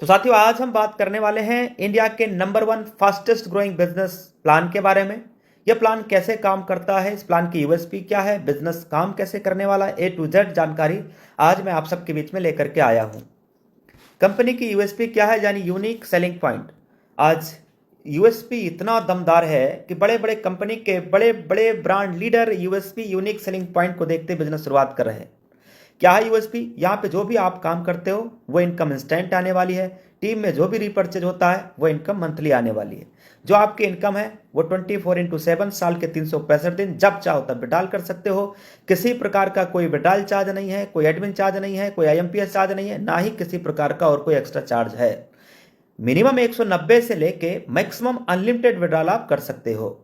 तो साथियों, आज हम बात करने वाले हैं इंडिया के number 1 fastest growing business plan के बारे में। यह प्लान कैसे काम करता है, इस प्लान की यूएसपी क्या है, बिजनेस काम कैसे करने वाला है, A to Z जानकारी आज मैं आप सबके बीच में लेकर के आया हूं। कंपनी की यूएसपी क्या है, यानी यूनिक सेलिंग पॉइंट। आज यूएसपी इतना दमदार है कि बड़े बड़े कंपनी के बड़े बड़े brand leader USP unique selling point को देखते बिजनेस शुरुआत कर रहे हैं। क्या है यूएसपी? यहाँ पे जो भी आप काम करते हो वो इनकम इंस्टेंट आने वाली है। टीम में जो भी रिपर्चेज होता है वो इनकम मंथली आने वाली है। जो आपकी इनकम है वो 24/7 साल के 365 दिन जब चाहो तब विड्रॉल कर सकते हो। किसी प्रकार का कोई विड्रॉल चार्ज नहीं है, कोई एडमिन चार्ज नहीं है, कोई आईएमपीएस चार्ज नहीं है, ना ही किसी प्रकार का और कोई एक्स्ट्रा चार्ज है। मिनिमम 190 से लेके मैक्सिमम अनलिमिटेड विड्रॉल आप कर सकते हो।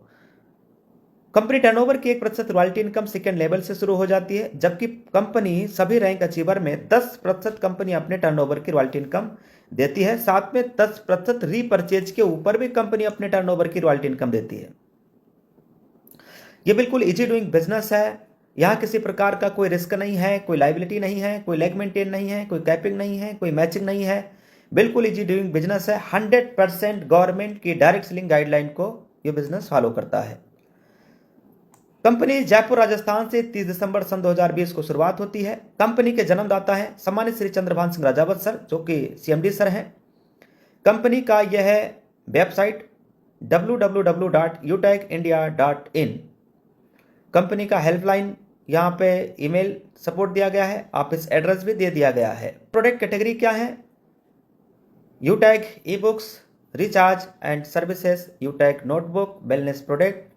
कंपनी टर्नओवर की 1% रॉयल्टी इनकम सेकेंड लेवल से शुरू हो जाती है, जबकि कंपनी सभी रैंक अचीवर में 10% कंपनी अपने टर्नओवर की रॉयल्टी इनकम देती है। साथ में 10% रीपरचेज के ऊपर भी कंपनी अपने टर्नओवर की रॉयल्टी इनकम देती है। यह बिल्कुल इजी डूइंग बिजनेस है। यहां किसी प्रकार का कोई रिस्क नहीं है, कोई लाइबिलिटी नहीं है, कोई लेग मेंटेन नहीं है, कोई कैपिंग नहीं है, कोई मैचिंग नहीं है। बिल्कुल इजी डूइंग बिजनेस है। 100% गवर्नमेंट की डायरेक्ट सेलिंग गाइडलाइन को यह बिजनेस फॉलो करता है। कंपनी जयपुर राजस्थान से 30 दिसंबर सन 2020 को शुरुआत होती है। कंपनी के जन्मदाता हैं सम्मानित श्री चंद्रभान सिंह राजावत सर, जो कि सीएमडी सर हैं। कंपनी का यह है वेबसाइट www.utecindia.in। कंपनी का हेल्पलाइन यहाँ पे ईमेल सपोर्ट दिया गया है, ऑफिस एड्रेस भी दे दिया गया है। प्रोडक्ट कैटेगरी क्या है? Utech e books, recharge and services, Utech notebook, wellness product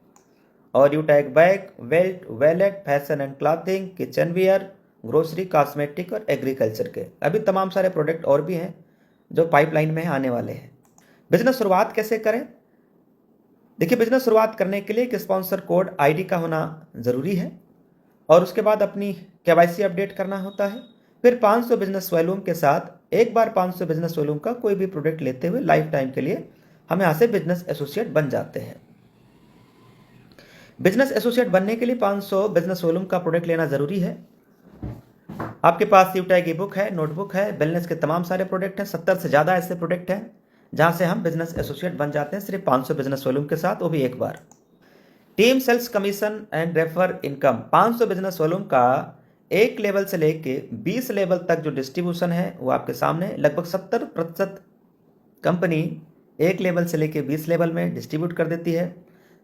और Utech bag, belt, wallet, fashion and clothing, kitchen wear, grocery, cosmetic और एग्रीकल्चर के अभी तमाम सारे प्रोडक्ट और भी हैं जो पाइपलाइन में आने वाले हैं। बिजनेस शुरुआत कैसे करें? देखिए, बिजनेस शुरुआत करने के लिए एक स्पॉन्सर कोड आईडी का होना ज़रूरी है और उसके बाद अपनी केवाईसी अपडेट करना होता है। फिर 500 बिजनेस वॉल्यूम के साथ एक बार 500 बिजनेस वॉल्यूम का कोई भी प्रोडक्ट लेते हुए लाइफ टाइम के लिए हम यहाँ से बिजनेस एसोसिएट बन जाते हैं। बिजनेस एसोसिएट बनने के लिए 500 बिजनेस वॉल्यूम का प्रोडक्ट लेना जरूरी है। आपके पास यूटेक ई बुक है, नोटबुक है, वेलनेस के तमाम सारे प्रोडक्ट हैं। 70 से ज़्यादा ऐसे प्रोडक्ट हैं जहां से हम बिजनेस एसोसिएट बन जाते हैं सिर्फ 500 बिजनेस वॉल्यूम के साथ, वो भी एक बार। Team sales commission and refer income 500 business volume का 1 लेवल से लेके 20 लेवल तक जो डिस्ट्रीब्यूशन है वो आपके सामने। लगभग 70% कंपनी 1 लेवल से लेके 20 लेवल में डिस्ट्रीब्यूट कर देती है।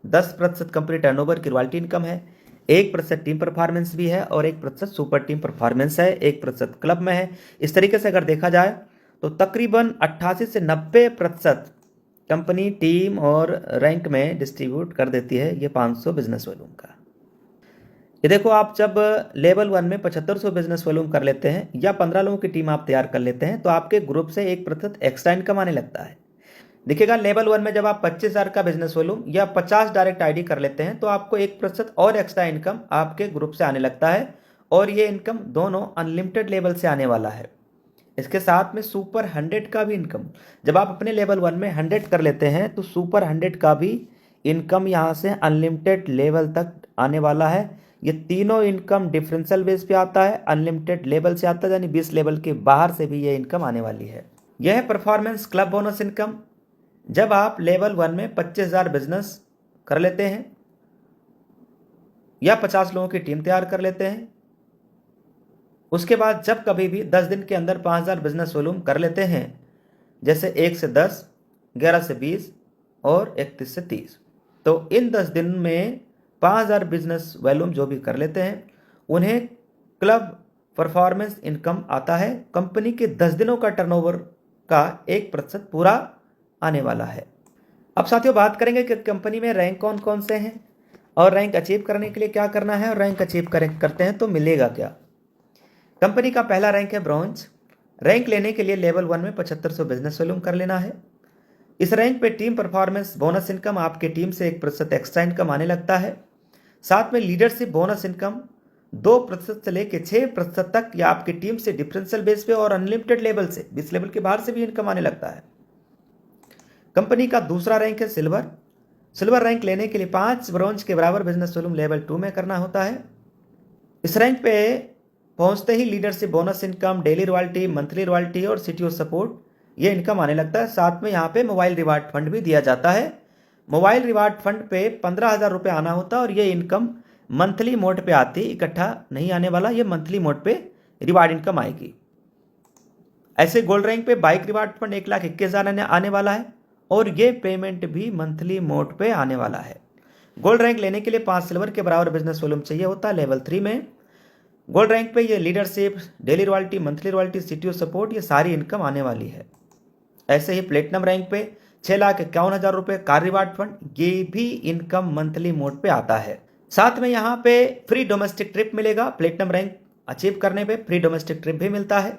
10% कंपनी टर्नओवर की रॉयल्टी इनकम है, 1% टीम परफॉर्मेंस भी है और 1% सुपर टीम परफॉर्मेंस है, 1% क्लब में है। इस तरीके से अगर देखा जाए तो तकरीबन 88 से 90% कंपनी टीम और रैंक में डिस्ट्रीब्यूट कर देती है ये 500 बिजनेस वॉल्यूम का। ये देखो, आप जब लेवल 1 में 7500 बिजनेस वॉल्यूम कर लेते हैं या 15 लोगों की टीम आप तैयार कर लेते हैं तो आपके ग्रुप से 1% एक्स्ट्रा इनकम आने लगता है। देखिएगा, लेवल 1 में जब आप 25,000 का बिजनेस वॉल्यूम या 50 डायरेक्ट आईडी कर लेते हैं तो आपको 1% और एक्स्ट्रा इनकम आपके ग्रुप से आने लगता है और ये इनकम दोनों अनलिमिटेड लेवल से आने वाला है। इसके साथ में सुपर 100 का भी इनकम, जब आप अपने लेवल 1 में 100 कर लेते हैं तो सुपर 100 का भी इनकम यहाँ से अनलिमिटेड लेवल तक आने वाला है। ये तीनों इनकम डिफरेंशियल बेस पे आता है, अनलिमिटेड लेवल से आता है, यानी 20 लेवल के बाहर से भी ये इनकम आने वाली है। यह है परफॉर्मेंस क्लब बोनस इनकम। जब आप लेवल 1 में 25,000 बिजनेस कर लेते हैं या 50 लोगों की टीम तैयार कर लेते हैं, उसके बाद जब कभी भी 10 दिन के अंदर 5,000 बिजनेस वॉल्यूम कर लेते हैं, जैसे 1 से 10, 11 से 20 और 31 से 30, तो इन 10 दिन में 5,000 बिजनेस वॉल्यूम जो भी कर लेते हैं उन्हें क्लब परफॉर्मेंस इनकम आता है। कंपनी के 10 दिनों का टर्नओवर का 1% पूरा आने वाला है। अब साथियों, बात करेंगे कि कंपनी में रैंक कौन कौन से हैं और रैंक अचीव करने के लिए क्या करना है और रैंक अचीव करते हैं तो मिलेगा क्या। कंपनी का पहला रैंक है ब्रॉन्ज। रैंक लेने के लिए लेवल 1 में 7500 बिजनेस वॉल्यूम कर लेना है। इस रैंक पे टीम परफॉर्मेंस बोनस इनकम आपके टीम से 1% एक्स्ट्रा इनकम आने लगता है। साथ में लीडरशिप बोनस इनकम 2% से लेकर 6% तक या आपकी टीम से डिफरेंशियल बेस पे और अनलिमिटेड लेवल से 20 लेवल के बाहर से भी इनकम आने लगता है। कंपनी का दूसरा रैंक है सिल्वर। सिल्वर रैंक लेने के लिए 5 ब्रॉन्ज के बराबर बिजनेस वॉल्यूम लेवल 2 में करना होता है। इस रैंक पे पहुंचते ही leadership bonus income, daily royalty, monthly royalty और सीटीओ सपोर्ट ये इनकम आने लगता है। साथ में यहाँ पे मोबाइल रिवार्ड फंड भी दिया जाता है। मोबाइल रिवार्ड फंड पे 15,000 रुपये आना होता है और ये इनकम मंथली मोड पे आती, इकट्ठा नहीं आने वाला, ये मंथली मोड पे रिवार्ड इनकम आएगी। ऐसे गोल्ड रैंक पे बाइक रिवार्ड फंड 1,21,000 आने वाला है और ये पेमेंट भी मंथली मोड पे आने वाला है। गोल्ड रैंक लेने के लिए 5 सिल्वर के बराबर बिजनेस वॉल्यूम चाहिए होता है लेवल 3 में। गोल्ड रैंक पे ये leadership, daily royalty, monthly royalty, CTO support, ये सारी इनकम आने वाली है। ऐसे ही प्लेटिनम रैंक पे 6,51,000 रुपये कार रिवार्ड फंड, ये भी इनकम मंथली मोड पे आता है। साथ में यहाँ पे फ्री डोमेस्टिक ट्रिप मिलेगा। प्लेटिनम रैंक अचीव करने पे फ्री डोमेस्टिक ट्रिप भी मिलता है।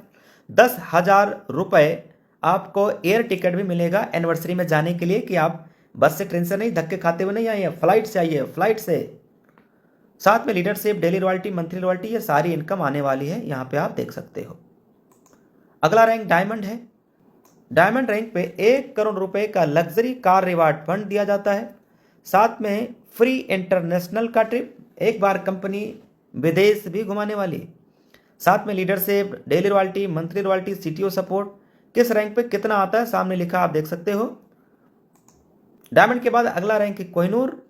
10,000 रुपये आपको एयर टिकट भी मिलेगा एनिवर्सरी में जाने के लिए, कि आप बस से, ट्रेन से नहीं, धक्के खाते हुए नहीं आइए, फ्लाइट से आइए, फ्लाइट से। साथ में leadership, daily royalty, monthly royalty, ये सारी इनकम आने वाली है, यहाँ पे आप देख सकते हो। अगला रैंक डायमंड है। डायमंड रैंक पे 1 करोड़ रुपए का लग्जरी कार रिवार्ड फंड दिया जाता है। साथ में फ्री इंटरनेशनल का ट्रिप, एक बार कंपनी विदेश भी घुमाने वाली। साथ में leadership, daily royalty, monthly royalty, CTO support. किस रैंक पे कितना आता है सामने लिखा, आप देख सकते हो। डायमंड के बाद अगला रैंक है कोहिनूर।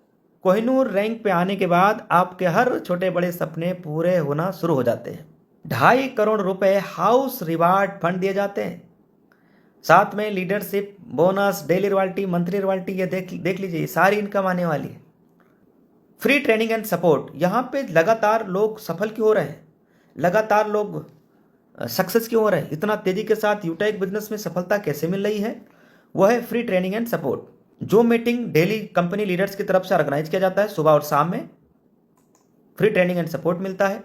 कोहिनूर रैंक पे आने के बाद आपके हर छोटे बड़े सपने पूरे होना शुरू हो जाते हैं। 2.5 करोड़ रुपए हाउस रिवार्ड फंड दिए जाते हैं। साथ में leadership, bonus, daily royalty, monthly royalty, ये देख लीजिए, सारी इनकम आने वाली है। फ्री ट्रेनिंग एंड सपोर्ट, यहाँ पे लगातार लोग सफल क्यों हो रहे हैं, लगातार लोग सक्सेस क्यों हो रहे हैं, इतना तेजी के साथ यूटेक बिजनेस में सफलता कैसे मिल रही है, वो है फ्री ट्रेनिंग एंड सपोर्ट। जो मीटिंग डेली कंपनी लीडर्स की तरफ से ऑर्गेनाइज किया जाता है सुबह और शाम में, फ्री ट्रेनिंग एंड सपोर्ट मिलता है।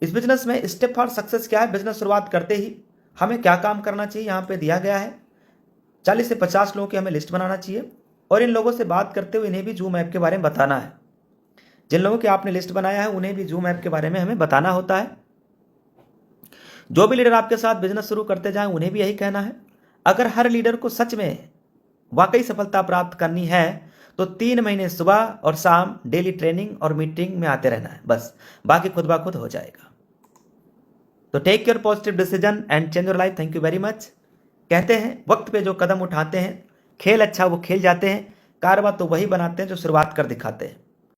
इस बिजनेस में स्टेप फॉर सक्सेस क्या है, बिजनेस शुरुआत करते ही हमें क्या काम करना चाहिए, यहाँ पे दिया गया है। 40 से 50 लोगों की हमें लिस्ट बनाना चाहिए और इन लोगों से बात करते हुए इन्हें भी जूम ऐप के बारे में बताना है। जिन लोगों की आपने लिस्ट बनाया है उन्हें भी जूम ऐप के बारे में हमें बताना होता है। जो भी लीडर आपके साथ बिजनेस शुरू करते जाएं उन्हें भी यही कहना है। अगर हर लीडर को सच में वाकई सफलता प्राप्त करनी है तो 3 महीने सुबह और शाम डेली ट्रेनिंग और मीटिंग में आते रहना है, बस, बाकी खुद ब खुद हो जाएगा। तो take your positive decision and change your life. Thank you very much. कहते हैं वक्त पे जो कदम उठाते हैं, खेल अच्छा वो खेल जाते हैं, कारवा तो वही बनाते हैं जो शुरुआत कर दिखाते हैं।